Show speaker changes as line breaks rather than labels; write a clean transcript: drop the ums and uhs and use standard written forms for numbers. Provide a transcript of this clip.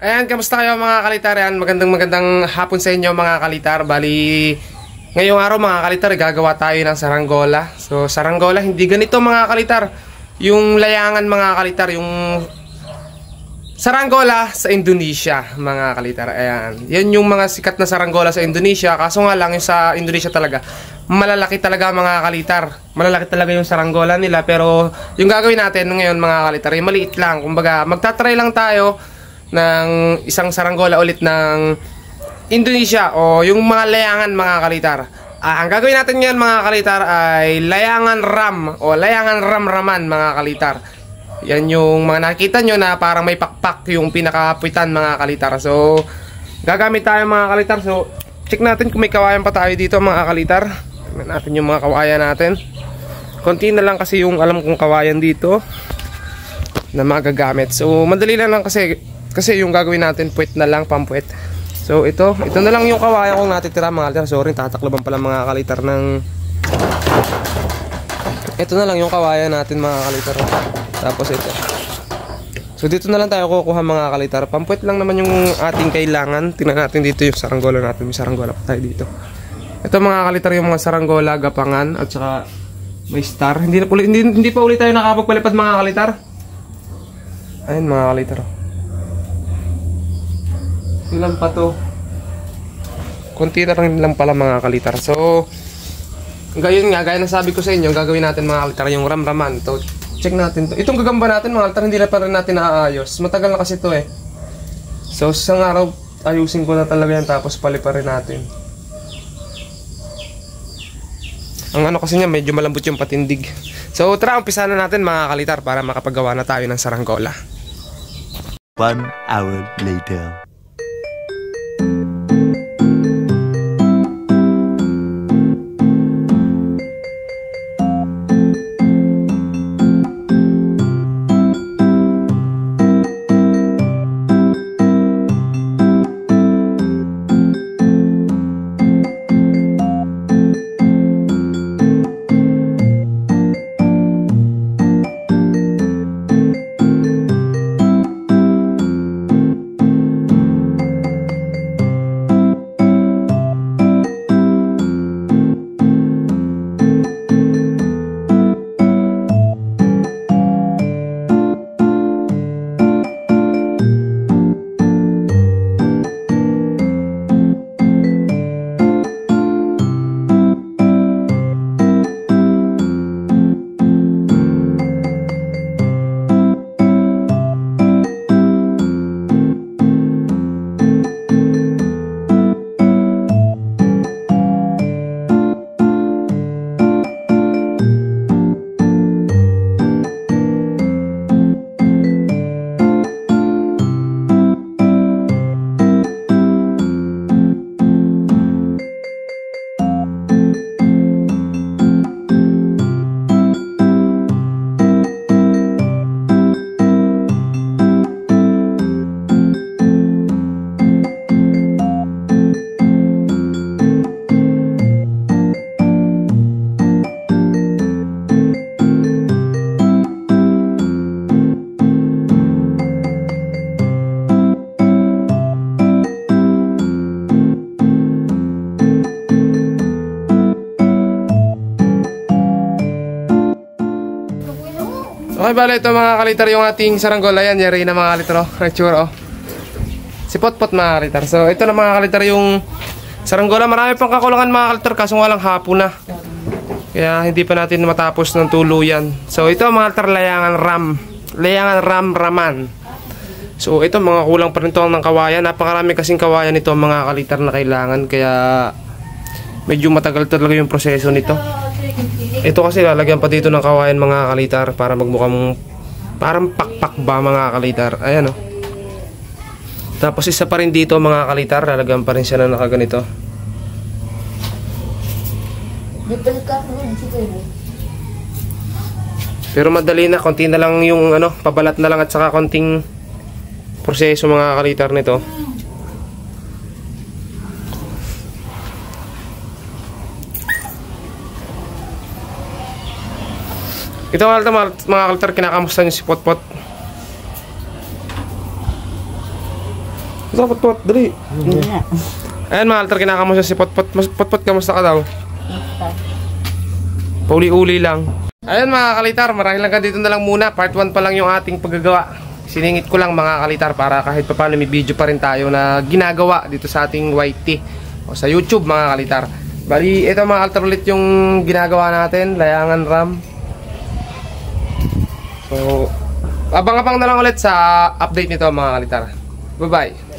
Ayan, kamusta kayo mga kalitar? Ayan, magandang hapon sa inyo mga kalitar. Bali, ngayong araw mga kalitar, gagawa tayo ng saranggola. So, saranggola, hindi ganito mga kalitar. Yung layangan mga kalitar, yung saranggola sa Indonesia mga kalitar. Ayan, yan yung mga sikat na saranggola sa Indonesia. Kaso nga lang, yung sa Indonesia talaga, malalaki talaga mga kalitar. Malalaki talaga yung saranggola nila. Pero, yung gagawin natin ngayon mga kalitar, yung maliit lang. Kumbaga, magtatry lang tayo ng isang saranggola ulit ng Indonesia o yung mga layangan mga kalitar. Ang gagawin natin ngayon mga kalitar ay layangan ram o layangan ram-raman mga kalitar. Yan yung mga nakita nyo na parang may pakpak yung pinakapuitan mga kalitar. So gagamit tayo mga kalitar. So check natin kung may kawayan pa tayo dito mga kalitar. Tingnan natin yung mga kawayan natin. Konti na lang kasi yung alam kong kawayan dito na magagamit. So madali lang kasi yung gagawin natin puwet na lang, pampuwet. So ito na lang yung kawayan kong natitira mga kalitar. Sorry, tatakloban pala mga kalitar ng ito na lang yung kawayan natin mga kalitar. Tapos ito. So dito na lang tayo kukuha mga kalitar. Pampuwet lang naman yung ating kailangan. Tingnan natin dito yung saranggola natin. May saranggola pa tayo dito. Ito mga kalitar yung mga saranggola, gapangan at saka may star. Hindi pa ulit tayo nakapagpalipad mga kalitar. Ayun mga kalitar. Ilan pa to? Kunti na lang pala mga kalitar. So gayon nga, gaya ng sabi ko sa inyo, gagawin natin mga kalitar yung ram-raman. To check natin to. Itong gagamba natin mga kalitar, hindi na pa rin natin naaayos. Matagal na kasi to eh. So isang araw ayusin ko na talaga yan, tapos paliparin natin. Ang ano kasi niya, medyo malambot yung patindig. So tara, umpisa na natin mga kalitar para makapagawa na tayo ng saranggola.
1 hour later.
Okay, bale ito mga kalitar yung ating saranggola. Yan, yari na mga kalitar oh. Nature oh. Si Potpot mga kalitar. So ito na mga kalitar yung saranggola. Marami pang kakulangan mga kalitar, kaso nga lang hapon na. Kaya hindi pa natin matapos ng tuluyan. So ito mga kalitar, layangan ram-raman. So ito mga kulang pa rin ito ng kawayan. Napakarami kasing kawayan nito mga kalitar na kailangan. Kaya medyo matagal talaga yung proseso nito. Ito kasi lalagyan pa dito ng kawayan mga kalitar para magmukhang parang pakpak ba mga kalitar. Ayan oh. Tapos isa pa rin dito mga kalitar, lalagyan pa rin siya na nakaganito. Pero madali na, konti na lang yung ano, pabalat na lang at saka konting proseso mga kalitar nito. Ito mga kaltar, kinakamusta nyo si Potpot? Sa Potpot, dali.
Hindi na.
Ayan mga alter, kinakamusta si Potpot. Potpot, kamusta ka daw?
Basta.
Pauli-uli lang. Ayan mga kalitar, marahil lang dito na lang muna. Part 1 pa lang yung ating paggagawa. Siningit ko lang mga kalitar para kahit pa paano may video pa rin tayo na ginagawa dito sa ating YT o sa YouTube mga kalitar. Bali, ito mga alter ulit yung ginagawa natin, layangan RAM. So, abang-abang na lang ulit sa update nito mga kalitar. Bye-bye.